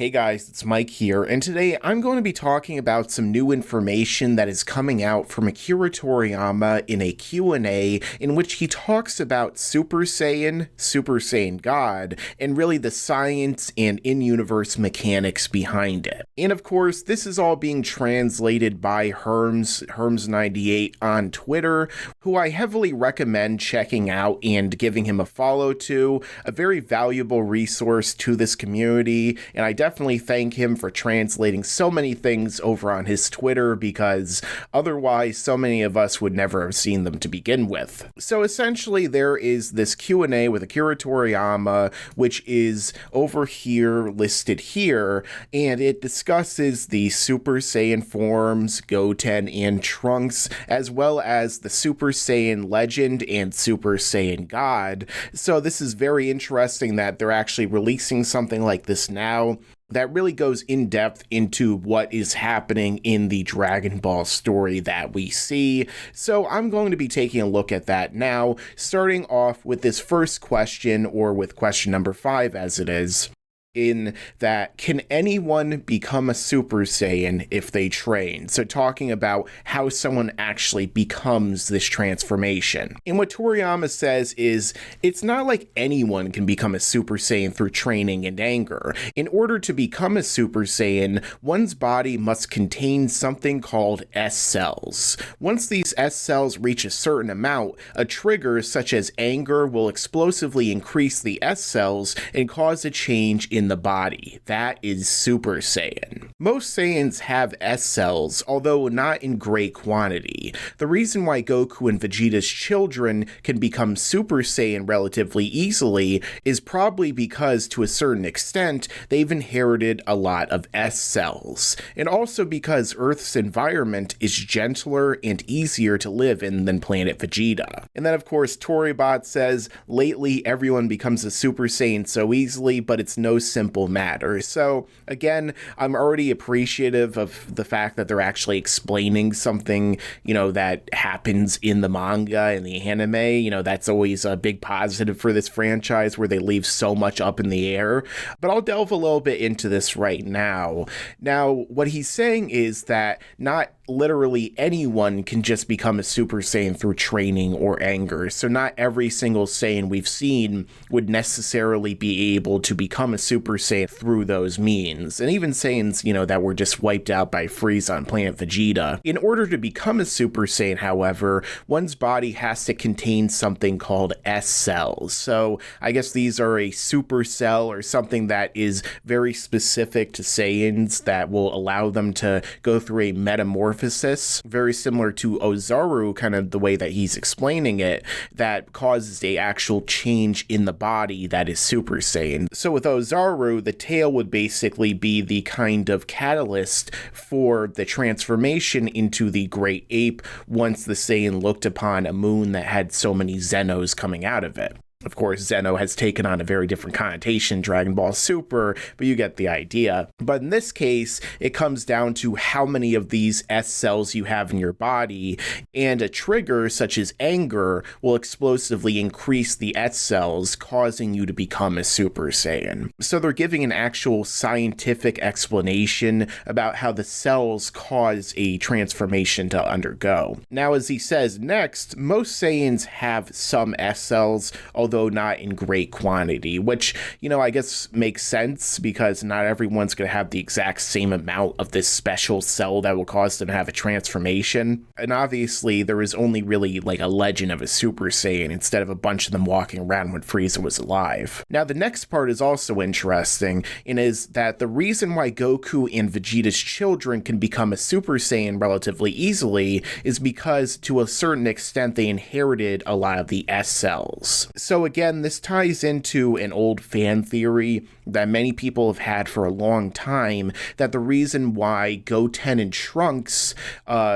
Hey guys, it's Mike here, and today I'm going to be talking about some new information that is coming out from Akira Toriyama in a Q&A in which he talks about Super Saiyan, Super Saiyan God, and really the science and in-universe mechanics behind it. And of course, this is all being translated by Herms98 on Twitter, who I heavily recommend checking out and giving him a follow to, a very valuable resource to this community, and I definitely thank him for translating so many things over on his Twitter, because otherwise so many of us would never have seen them to begin with. So essentially there is this Q&A with Akira Toriyama, which is over here listed here, and it discusses the Super Saiyan forms, Goten and Trunks, as well as the Super Saiyan Legend and Super Saiyan God. So this is very interesting that they're actually releasing something like this now that really goes in depth into what is happening in the Dragon Ball story that we see. So I'm going to be taking a look at that now, starting off with this first question, or with question number 5 as it is. In that, can anyone become a Super Saiyan if they train? So talking about how someone actually becomes this transformation. And what Toriyama says is, it's not like anyone can become a Super Saiyan through training and anger. In order to become a Super Saiyan, one's body must contain something called S cells. Once these S cells reach a certain amount, a trigger such as anger will explosively increase the S cells and cause a change in the body. That is Super Saiyan. Most Saiyans have S cells, although not in great quantity. The reason why Goku and Vegeta's children can become Super Saiyan relatively easily is probably because, to a certain extent, they've inherited a lot of S cells, and also because Earth's environment is gentler and easier to live in than planet Vegeta. And then of course Toribot says, lately everyone becomes a Super Saiyan so easily, but it's no simple matter. So again, I'm already appreciative of the fact that they're actually explaining something, that happens in the manga and the anime. That's always a big positive for this franchise, where they leave so much up in the air. But I'll delve a little bit into this right now. Now, what he's saying is that not literally anyone can just become a Super Saiyan through training or anger. So not every single Saiyan we've seen would necessarily be able to become a Super Saiyan through those means. And even Saiyans, that were just wiped out by Frieza on planet Vegeta. In order to become a Super Saiyan, however, one's body has to contain something called S cells. So I guess these are a super cell or something that is very specific to Saiyans that will allow them to go through a metamorphosis, very similar to Ozaru, kind of the way that he's explaining it, that causes a actual change in the body that is Super Saiyan. So with Ozaru, the tail would basically be the kind of catalyst for the transformation into the Great Ape once the Saiyan looked upon a moon that had so many Zenos coming out of it. Of course, Zeno has taken on a very different connotation in Dragon Ball Super, but you get the idea. But in this case, it comes down to how many of these S cells you have in your body, and a trigger such as anger will explosively increase the S cells, causing you to become a Super Saiyan. So they're giving an actual scientific explanation about how the cells cause a transformation to undergo. Now, as he says next, most Saiyans have some S cells, although not in great quantity, which, I guess makes sense, because not everyone's going to have the exact same amount of this special cell that will cause them to have a transformation. And obviously, there is only really like a legend of a Super Saiyan instead of a bunch of them walking around when Frieza was alive. Now, the next part is also interesting, and is that the reason why Goku and Vegeta's children can become a Super Saiyan relatively easily is because, to a certain extent, they inherited a lot of the S cells. So again, this ties into an old fan theory that many people have had for a long time, that the reason why Goten and Trunks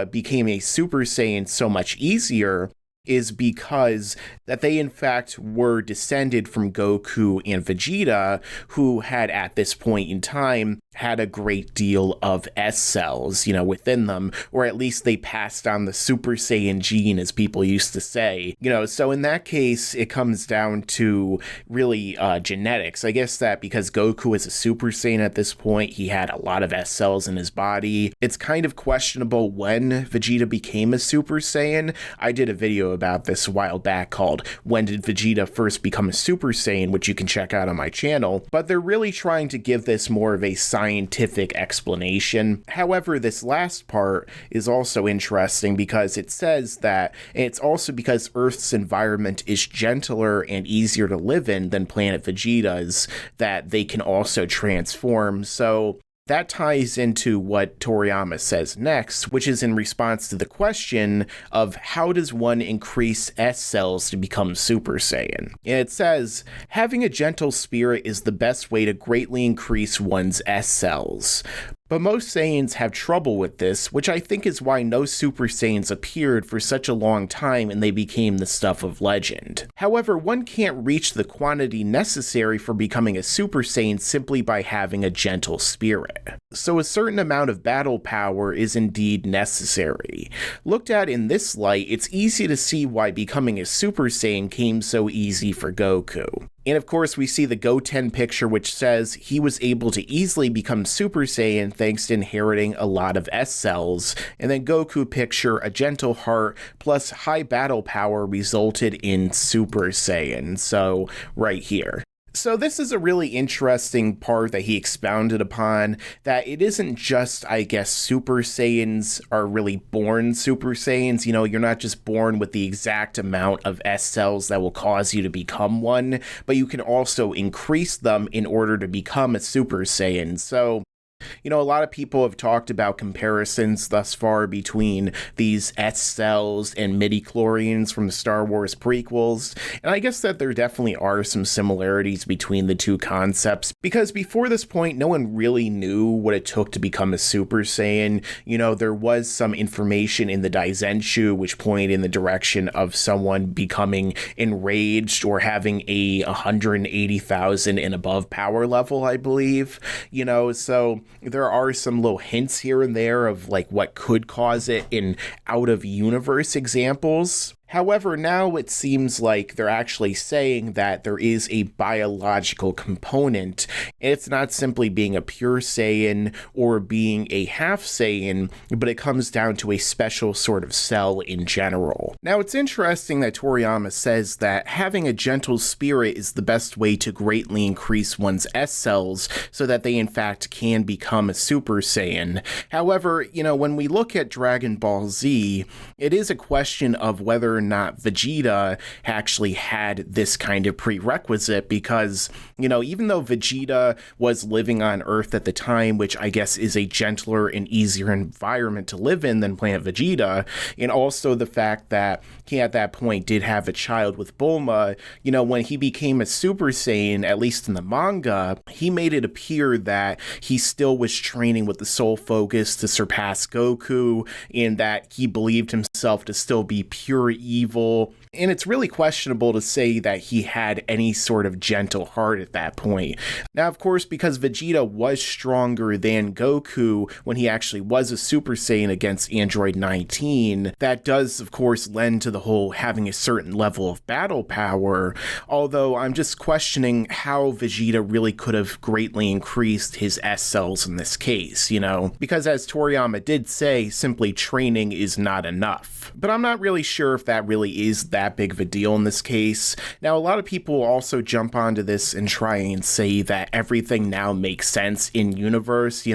became a Super Saiyan so much easier is because that they in fact were descended from Goku and Vegeta, who had at this point in time had a great deal of S cells, within them, or at least they passed on the Super Saiyan gene, as people used to say. So in that case, it comes down to really genetics. I guess that because Goku is a Super Saiyan at this point, he had a lot of S cells in his body. It's kind of questionable when Vegeta became a Super Saiyan. I did a video about this a while back called When Did Vegeta First Become a Super Saiyan, which you can check out on my channel, but they're really trying to give this more of a scientific explanation. However, this last part is also interesting because it says that it's also because Earth's environment is gentler and easier to live in than planet Vegeta's that they can also transform. So that ties into what Toriyama says next, which is in response to the question of how does one increase S cells to become Super Saiyan? And it says, having a gentle spirit is the best way to greatly increase one's S cells. But most Saiyans have trouble with this, which I think is why no Super Saiyans appeared for such a long time and they became the stuff of legend. However, one can't reach the quantity necessary for becoming a Super Saiyan simply by having a gentle spirit. So a certain amount of battle power is indeed necessary. Looked at in this light, it's easy to see why becoming a Super Saiyan came so easy for Goku. And of course, we see the Goten picture, which says he was able to easily become Super Saiyan thanks to inheriting a lot of S cells. And then Goku picture, a gentle heart plus high battle power resulted in Super Saiyan. So right here. So this is a really interesting part that he expounded upon, that it isn't just, I guess, Super Saiyans are really born Super Saiyans. You're not just born with the exact amount of S cells that will cause you to become one, but you can also increase them in order to become a Super Saiyan. So a lot of people have talked about comparisons thus far between these S cells and midichlorians from the Star Wars prequels, and I guess that there definitely are some similarities between the two concepts, because before this point, no one really knew what it took to become a Super Saiyan. There was some information in the Daizenshu which pointed in the direction of someone becoming enraged or having a 180,000 and above power level, I believe, so there are some little hints here and there of like what could cause it in out of universe examples. However, now it seems like they're actually saying that there is a biological component. It's not simply being a pure Saiyan or being a half Saiyan, but it comes down to a special sort of cell in general. Now, it's interesting that Toriyama says that having a gentle spirit is the best way to greatly increase one's S cells so that they in fact can become a Super Saiyan. However, when we look at Dragon Ball Z, it is a question of whether or not Vegeta actually had this kind of prerequisite, because, even though Vegeta was living on Earth at the time, which I guess is a gentler and easier environment to live in than Planet Vegeta, and also the fact that he at that point did have a child with Bulma, when he became a Super Saiyan, at least in the manga, he made it appear that he still was training with the sole focus to surpass Goku, and that he believed himself to still be pure evil. And it's really questionable to say that he had any sort of gentle heart at that point. Now, of course, because Vegeta was stronger than Goku when he actually was a Super Saiyan against Android 19, that does, of course, lend to the whole having a certain level of battle power, although I'm just questioning how Vegeta really could have greatly increased his S cells in this case, because as Toriyama did say, simply training is not enough. But I'm not really sure if that really is that big of a deal in this case. Now, a lot of people also jump onto this and try and say that everything now makes sense in universe,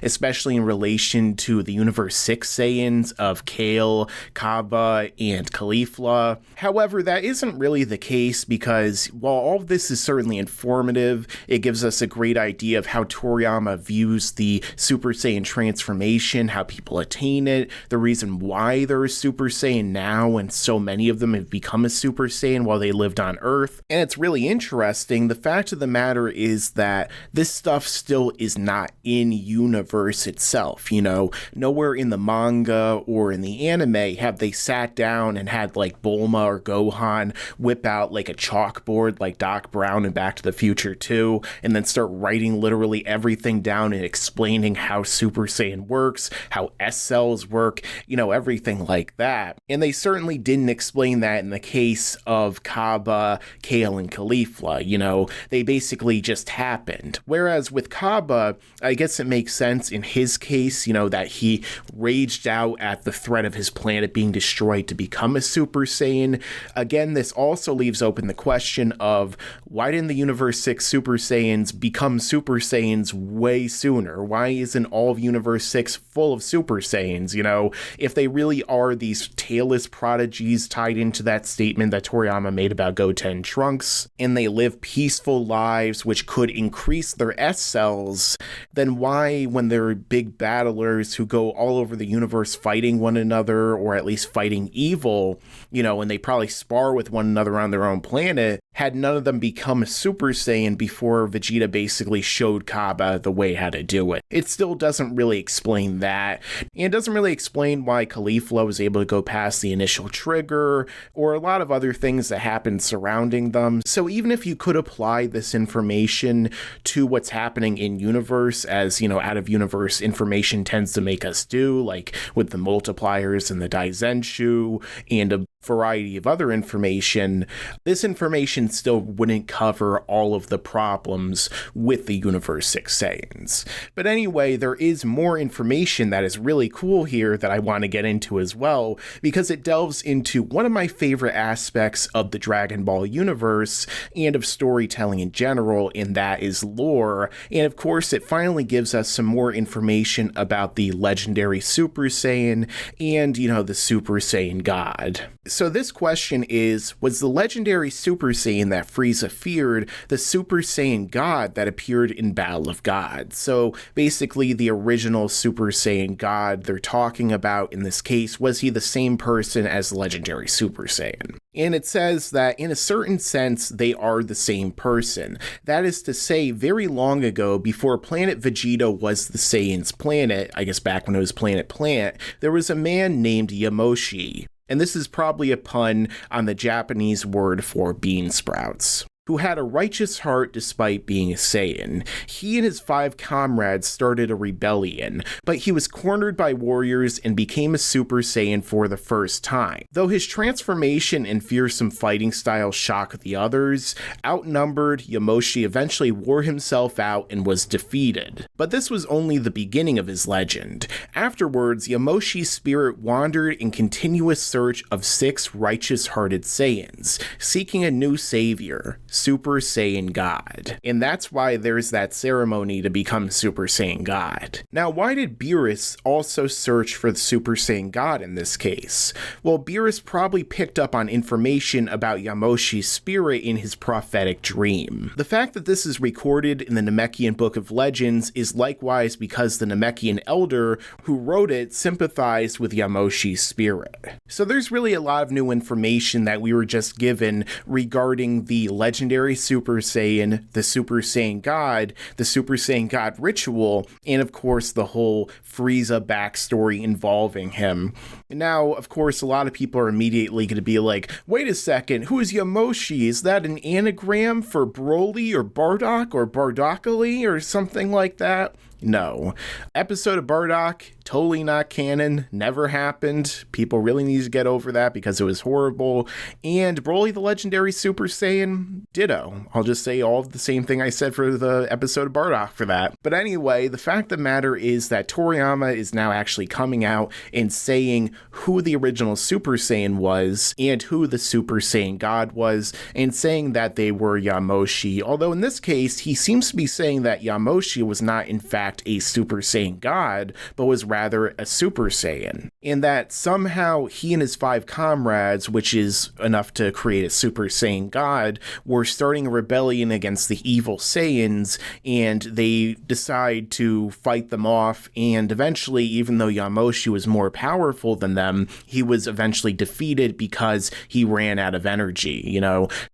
especially in relation to the Universe 6 Saiyans of Kale, Kaba, and Caulifla. However, that isn't really the case, because while all of this is certainly informative, it gives us a great idea of how Toriyama views the Super Saiyan transformation, how people attain it, the reason why there is Super Saiyan now, and so many of them have become a Super Saiyan while they lived on Earth. And it's really interesting. The fact of the matter is that this stuff still is not in universe itself, you know. Nowhere in the manga or in the anime have they sat down and had like Bulma or Gohan whip out like a chalkboard like Doc Brown in Back to the Future 2 and then start writing literally everything down and explaining how Super Saiyan works, how S cells work, you know, everything like that. And they certainly didn't explain that in the case of Kaba, Kale, and Caulifla. You know, they basically just happened. Whereas with Kaba, I guess it makes sense in his case, you know, that he raged out at the threat of his planet being destroyed to become a Super Saiyan. Again, this also leaves open the question of why didn't the Universe 6 Super Saiyans become Super Saiyans way sooner? Why isn't all of Universe 6 full of Super Saiyans? You know, if they really are these tailless prodigies tied into that statement that Toriyama made about Goten Trunks, and they live peaceful lives which could increase their S cells, then why, when they're big battlers who go all over the universe fighting one another, or at least fighting evil, you know, and they probably spar with one another on their own planet, had none of them become a Super Saiyan before Vegeta basically showed Kaba the way how to do it? It still doesn't really explain that, and it doesn't really explain why Caulifla was able to go past the initial trigger, or a lot of other things that happened surrounding them. So even if you could apply this information to what's happening in universe, as, you know, out of universe information tends to make us do, like with the multipliers and the Daizenshu, and a variety of other information, this information still wouldn't cover all of the problems with the Universe 6 Saiyans. But anyway, there is more information that is really cool here that I want to get into as well, because it delves into one of my favorite aspects of the Dragon Ball universe and of storytelling in general, and that is lore. And of course, it finally gives us some more information about the legendary Super Saiyan and, you know, the Super Saiyan God. So this question is, was the legendary Super Saiyan that Frieza feared the Super Saiyan God that appeared in Battle of Gods? So basically the original Super Saiyan God they're talking about in this case, was he the same person as the legendary Super Saiyan? And it says that in a certain sense, they are the same person. That is to say, very long ago, before Planet Vegeta was the Saiyan's planet, I guess back when it was Planet Plant, there was a man named Yamoshi. And this is probably a pun on the Japanese word for bean sprouts, who had a righteous heart despite being a Saiyan. He and his 5 comrades started a rebellion, but he was cornered by warriors and became a Super Saiyan for the first time. Though his transformation and fearsome fighting style shocked the others, outnumbered, Yamoshi eventually wore himself out and was defeated. But this was only the beginning of his legend. Afterwards, Yamoshi's spirit wandered in continuous search of 6 righteous-hearted Saiyans, seeking a new savior, Super Saiyan God. And that's why there's that ceremony to become Super Saiyan God. Now, why did Beerus also search for the Super Saiyan God in this case? Well, Beerus probably picked up on information about Yamoshi's spirit in his prophetic dream. The fact that this is recorded in the Namekian Book of Legends is likewise because the Namekian elder who wrote it sympathized with Yamoshi's spirit. So there's really a lot of new information that we were just given regarding the legendary Super Saiyan, the Super Saiyan God, the Super Saiyan God ritual, and of course the whole Frieza backstory involving him. Now, of course, a lot of people are immediately going to be like, wait a second, who is Yamoshi? Is that an anagram for Broly or Bardock or Bardockley or something like that? No. Episode of Bardock, totally not canon, never happened. People really need to get over that because it was horrible. And Broly the Legendary Super Saiyan, ditto. I'll just say all of the same thing I said for the episode of Bardock for that. But anyway, the fact of the matter is that Toriyama is now actually coming out and saying who the original Super Saiyan was and who the Super Saiyan God was, and saying that they were Yamoshi. Although in this case, he seems to be saying that Yamoshi was not in fact fact a Super Saiyan God, but was rather a Super Saiyan. And that somehow he and his 5 comrades, which is enough to create a Super Saiyan God, were starting a rebellion against the evil Saiyans, and they decide to fight them off, and eventually, even though Yamoshi was more powerful than them, he was eventually defeated because he ran out of energy.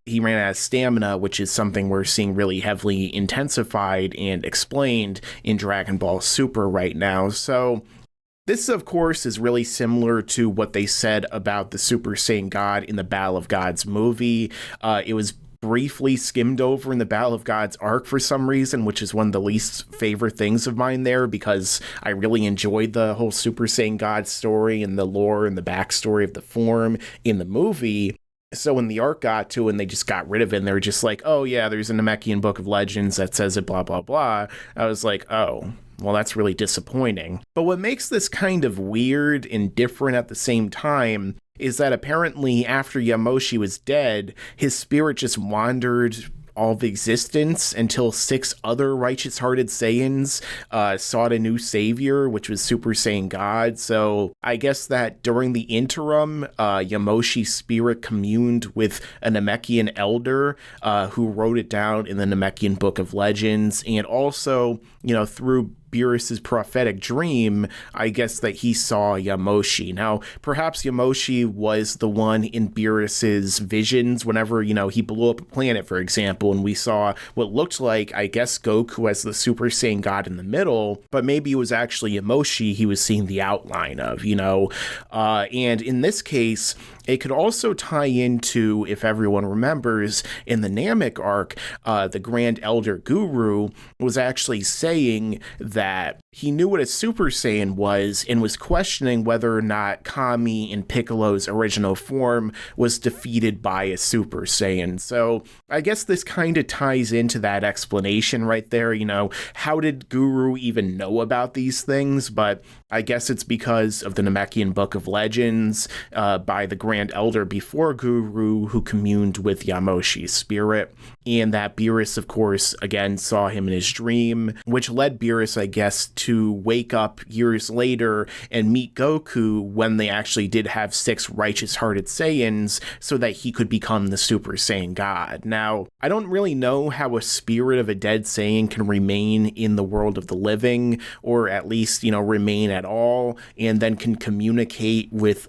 He ran out of stamina, which is something we're seeing really heavily intensified and explained in Dragon Ball Super right now. So this, of course, is really similar to what they said about the Super Saiyan God in the Battle of Gods movie. It was briefly skimmed over in the Battle of Gods arc for some reason, which is one of the least favorite things of mine there, because I really enjoyed the whole Super Saiyan God story and the lore and the backstory of the form in the movie. So when the arc got to it and they just got rid of it and they were just like, oh yeah, there's a Namekian Book of Legends that says it, blah, blah, blah, I was like, oh, well, that's really disappointing. But what makes this kind of weird and different at the same time is that apparently after Yamoshi was dead, his spirit just wandered all of existence until 6 other righteous-hearted Saiyans sought a new savior, which was Super Saiyan God. So I guess that during the interim, Yamoshi's spirit communed with a Namekian elder who wrote it down in the Namekian Book of Legends, and also, through Beerus's prophetic dream, I guess that he saw Yamoshi. Now, perhaps Yamoshi was the one in Beerus's visions whenever, he blew up a planet, for example, and we saw what looked like, I guess, Goku as the Super Saiyan God in the middle, but maybe it was actually Yamoshi he was seeing the outline of, and in this case, it could also tie into, if everyone remembers, in the Namek arc, the Grand Elder Guru was actually saying that he knew what a Super Saiyan was and was questioning whether or not Kami in Piccolo's original form was defeated by a Super Saiyan. So I guess this kind of ties into that explanation right there. How did Guru even know about these things? But I guess it's because of the Namekian Book of Legends by the Grand Elder before Guru, who communed with Yamoshi's spirit, and that Beerus, of course, again saw him in his dream, which led Beerus, I guess, to wake up years later and meet Goku when they actually did have 6 righteous-hearted Saiyans so that he could become the Super Saiyan God. Now, I don't really know how a spirit of a dead Saiyan can remain in the world of the living, or at least, remain at all, and then can communicate with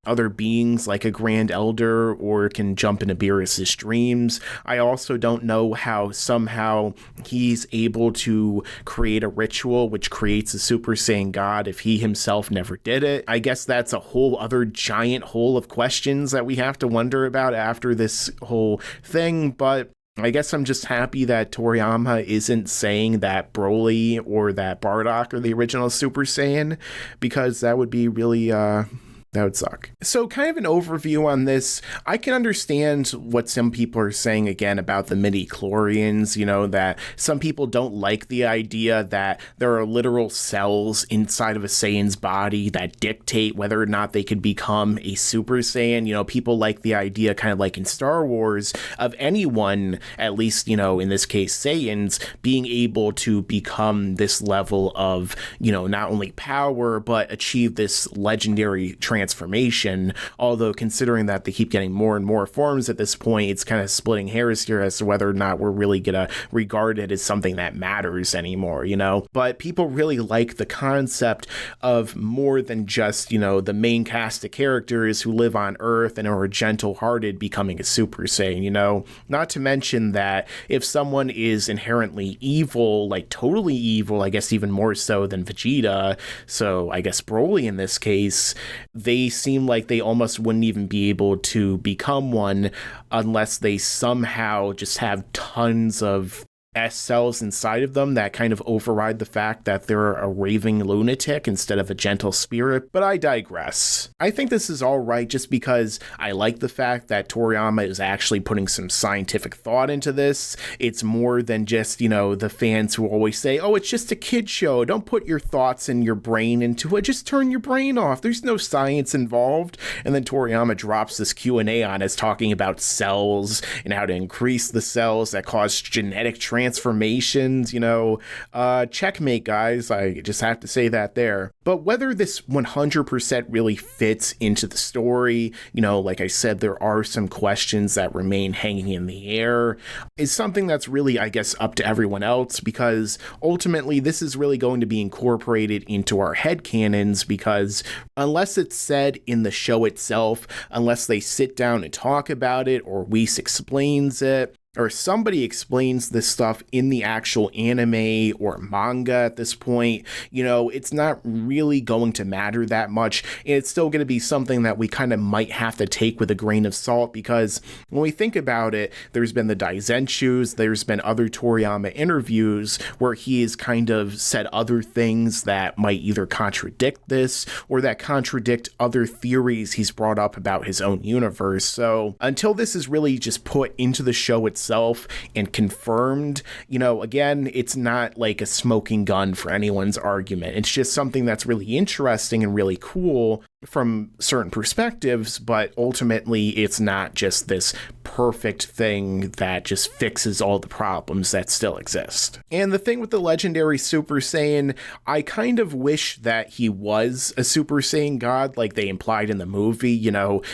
other beings like a Grand Elder, or can jump into Beerus's dreams. I also don't know how somehow he's able to create a ritual which creates a Super Saiyan God if he himself never did it. I guess that's a whole other giant hole of questions that we have to wonder about after this whole thing, but I guess I'm just happy that Toriyama isn't saying that Broly or that Bardock are the original Super Saiyan, because that would be really, that would suck. So kind of an overview on this. I can understand what some people are saying again about the midi-chlorians, that some people don't like the idea that there are literal cells inside of a Saiyan's body that dictate whether or not they could become a Super Saiyan. People like the idea, kind of like in Star Wars, of anyone, at least, in this case, Saiyans, being able to become this level of, not only power, but achieve this legendary transformation, although considering that they keep getting more and more forms at this point, it's kind of splitting hairs here as to whether or not we're really gonna regard it as something that matters anymore, But people really like the concept of more than just, the main cast of characters who live on Earth and are gentle-hearted becoming a Super Saiyan, Not to mention that if someone is inherently evil, like totally evil, I guess even more so than Vegeta, so I guess Broly in this case, they seem like they almost wouldn't even be able to become one unless they somehow just have tons of S cells inside of them that kind of override the fact that they're a raving lunatic instead of a gentle spirit, but I digress. I think this is all right just because I like the fact that Toriyama is actually putting some scientific thought into this. It's more than just, the fans who always say, oh, it's just a kid show. Don't put your thoughts and your brain into it. Just turn your brain off. There's no science involved. And then Toriyama drops this Q&A on us talking about cells and how to increase the cells that cause genetic transformation transformations, checkmate, guys. I just have to say that there. But whether this 100% really fits into the story, like I said, there are some questions that remain hanging in the air, is something that's really, I guess, up to everyone else, because ultimately this is really going to be incorporated into our headcanons, because unless it's said in the show itself, unless they sit down and talk about it, or Whis explains it, or somebody explains this stuff in the actual anime or manga at this point, it's not really going to matter that much. And it's still going to be something that we kind of might have to take with a grain of salt, because when we think about it, there's been the Daizenshus, there's been other Toriyama interviews where he has kind of said other things that might either contradict this or that contradict other theories he's brought up about his own universe. So until this is really just put into the show itself and confirmed, again, it's not like a smoking gun for anyone's argument. It's just something that's really interesting and really cool from certain perspectives, but ultimately it's not just this perfect thing that just fixes all the problems that still exist. And the thing with the Legendary Super Saiyan, I kind of wish that he was a Super Saiyan God, like they implied in the movie.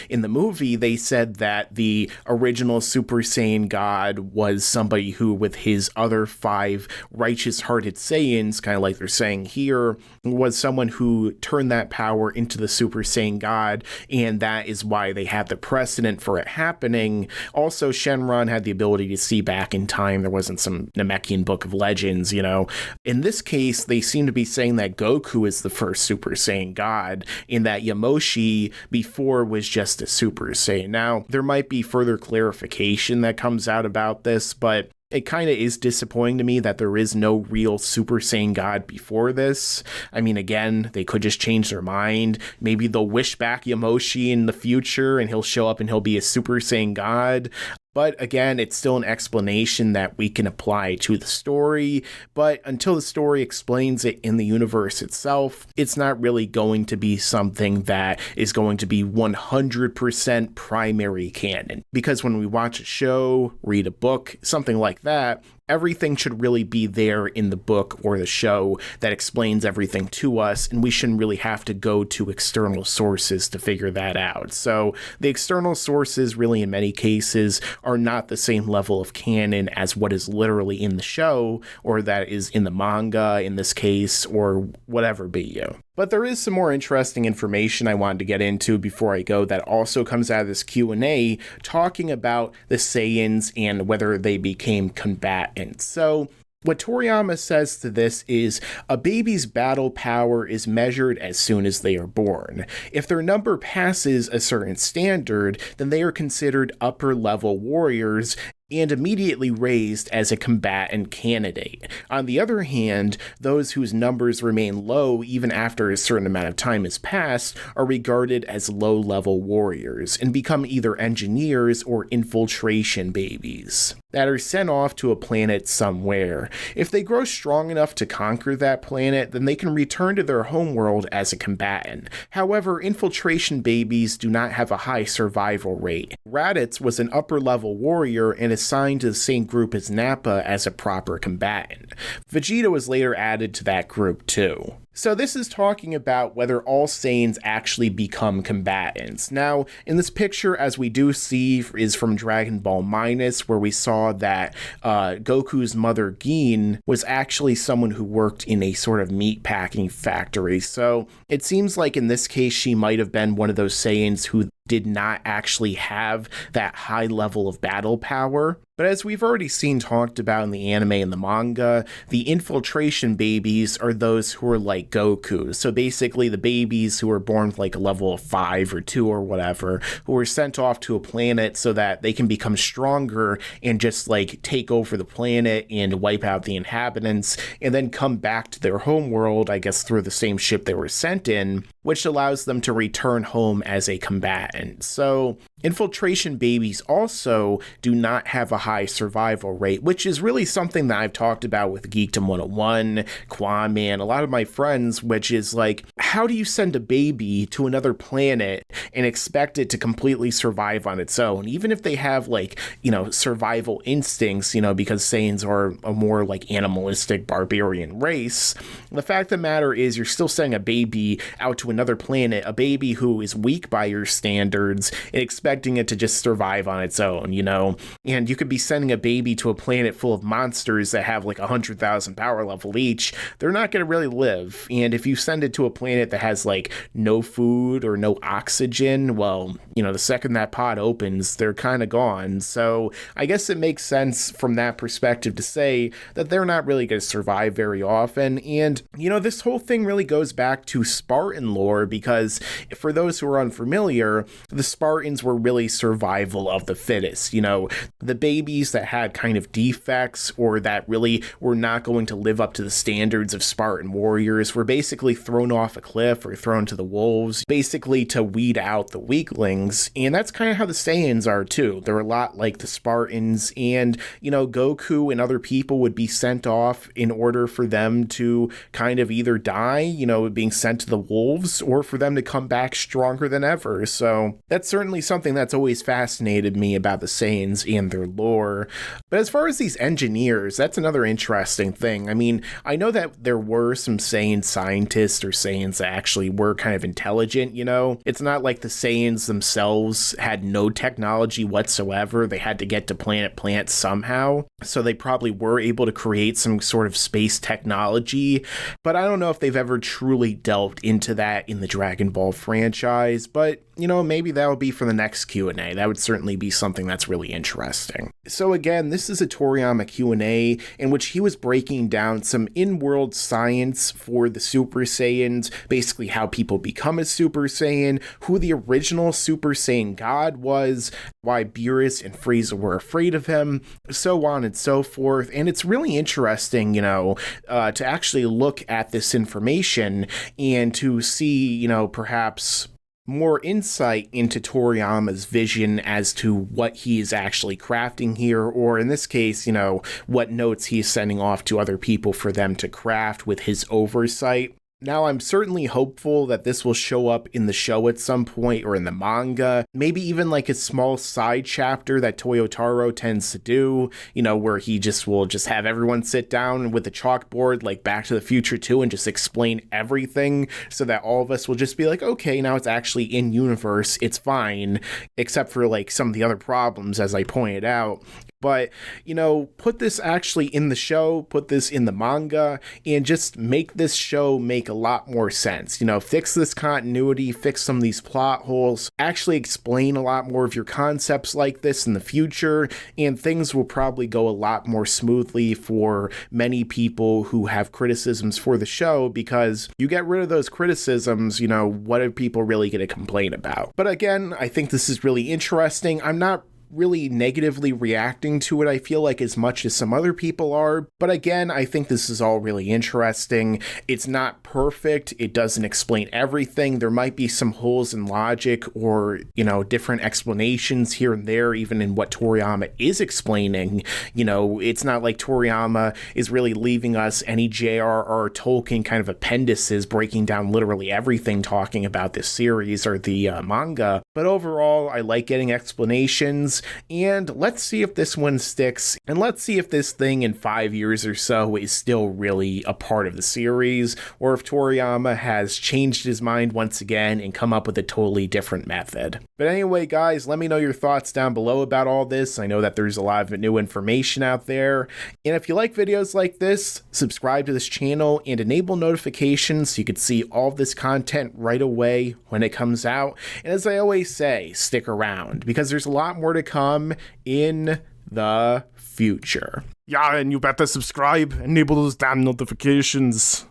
In the movie, they said that the original Super Saiyan God was somebody who, with his other 5 righteous-hearted Saiyans, kind of like they're saying here, was someone who turned that power into the Super Saiyan God, and that is why they have the precedent for it happening. Also, Shenron had the ability to see back in time. There wasn't some Namekian book of legends, In this case, they seem to be saying that Goku is the first Super Saiyan God, and that Yamoshi before was just a Super Saiyan. Now, there might be further clarification that comes out about this, but it kind of is disappointing to me that there is no real Super Saiyan God before this. I mean, again, they could just change their mind. Maybe they'll wish back Yamoshi in the future and he'll show up and he'll be a Super Saiyan God. But again, it's still an explanation that we can apply to the story. But until the story explains it in the universe itself, it's not really going to be something that is going to be 100% primary canon. Because when we watch a show, read a book, something like that, everything should really be there in the book or the show that explains everything to us, and we shouldn't really have to go to external sources to figure that out. So the external sources really in many cases are not the same level of canon as what is literally in the show, or that is in the manga in this case, or whatever be you. But there is some more interesting information I wanted to get into before I go that also comes out of this Q&A talking about the Saiyans and whether they became combatants. So what Toriyama says to this is, a baby's battle power is measured as soon as they are born. If their number passes a certain standard, then they are considered upper-level warriors and immediately raised as a combatant candidate. On the other hand, those whose numbers remain low even after a certain amount of time has passed are regarded as low-level warriors and become either engineers or infiltration babies that are sent off to a planet somewhere. If they grow strong enough to conquer that planet, then they can return to their homeworld as a combatant. However, infiltration babies do not have a high survival rate. Raditz was an upper-level warrior and assigned to the same group as Nappa as a proper combatant. Vegeta was later added to that group too. So this is talking about whether all Saiyans actually become combatants. Now, in this picture, as we do see, is from Dragon Ball Minus, where we saw that Goku's mother, Gin, was actually someone who worked in a sort of meat packing factory. So it seems like in this case, she might have been one of those Saiyans who did not actually have that high level of battle power. But as we've already seen talked about in the anime and the manga, the infiltration babies are those who are like Goku. So basically the babies who are born with like a level of 5 or 2 or whatever, who are sent off to a planet so that they can become stronger and just like take over the planet and wipe out the inhabitants and then come back to their homeworld, I guess through the same ship they were sent in, which allows them to return home as a combatant. So infiltration babies also do not have a high survival rate, which is really something that I've talked about with Geekdom 101, Kwame, and a lot of my friends, which is like, how do you send a baby to another planet and expect it to completely survive on its own? Even if they have, like, you know, survival instincts, you know, because Saiyans are a more, like, animalistic barbarian race, the fact of the matter is you're still sending a baby out to another planet, a baby who is weak by your standards, and expecting it to just survive on its own, you know? And you could be sending a baby to a planet full of monsters that have like 100,000 power level each. They're not going to really live. And if you send it to a planet that has like no food or no oxygen, well, you know, the second that pod opens, they're kind of gone. So I guess it makes sense from that perspective to say that they're not really going to survive very often. And, you know, this whole thing really goes back to Spartan lore, because for those who are unfamiliar, the Spartans were really survival of the fittest. You know, the babies that had kind of defects or that really were not going to live up to the standards of Spartan warriors were basically thrown off a cliff or thrown to the wolves, basically to weed out the weaklings. And that's kind of how the Saiyans are too. They're a lot like the Spartans, and, you know, Goku and other people would be sent off in order for them to kind of either die, you know, being sent to the wolves, or for them to come back stronger than ever. So that's certainly something that's always fascinated me about the Saiyans and their lore. But as far as these engineers, that's another interesting thing. I mean, I know that there were some Saiyan scientists or Saiyans that actually were kind of intelligent, you know? It's not like the Saiyans themselves had no technology whatsoever. They had to get to planet plant somehow. So they probably were able to create some sort of space technology. But I don't know if they've ever truly delved into that in the Dragon Ball franchise. But, you know, maybe that'll be for the next Q&A. That would certainly be something that's really interesting. So again, this is a Toriyama Q&A in which he was breaking down some in-world science for the Super Saiyans, basically how people become a Super Saiyan, who the original Super Saiyan God was, why Beerus and Frieza were afraid of him, so on and so forth. And it's really interesting, you know, to actually look at this information and to see, you know, perhaps more insight into Toriyama's vision as to what he is actually crafting here, or in this case, you know, what notes he's sending off to other people for them to craft with his oversight. Now, I'm certainly hopeful that this will show up in the show at some point or in the manga, maybe even like a small side chapter that Toyotaro tends to do, you know, where he will just have everyone sit down with a chalkboard like Back to the Future 2 and just explain everything so that all of us will just be like, okay, now it's actually in universe, it's fine, except for like some of the other problems, as I pointed out. But, you know, put this actually in the show, put this in the manga, and just make this show make a lot more sense. You know, fix this continuity, fix some of these plot holes, actually explain a lot more of your concepts like this in the future, and things will probably go a lot more smoothly for many people who have criticisms for the show, because you get rid of those criticisms, you know, what are people really going to complain about? But again, I think this is really interesting. I'm not really negatively reacting to it, I feel like, as much as some other people are. But again, I think this is all really interesting. It's not perfect. It doesn't explain everything. There might be some holes in logic or, you know, different explanations here and there, even in what Toriyama is explaining. You know, it's not like Toriyama is really leaving us any J.R.R. Tolkien kind of appendices breaking down literally everything talking about this series or the manga. But overall, I like getting explanations. And let's see if this one sticks, and let's see if this thing in 5 years or so is still really a part of the series, or if Toriyama has changed his mind once again and come up with a totally different method. But anyway, guys, let me know your thoughts down below about all this. I know that there's a lot of new information out there, and if you like videos like this, subscribe to this channel and enable notifications so you can see all of this content right away when it comes out. And as I always say, stick around, because there's a lot more to come in the future. Yeah, and you better subscribe, enable those damn notifications.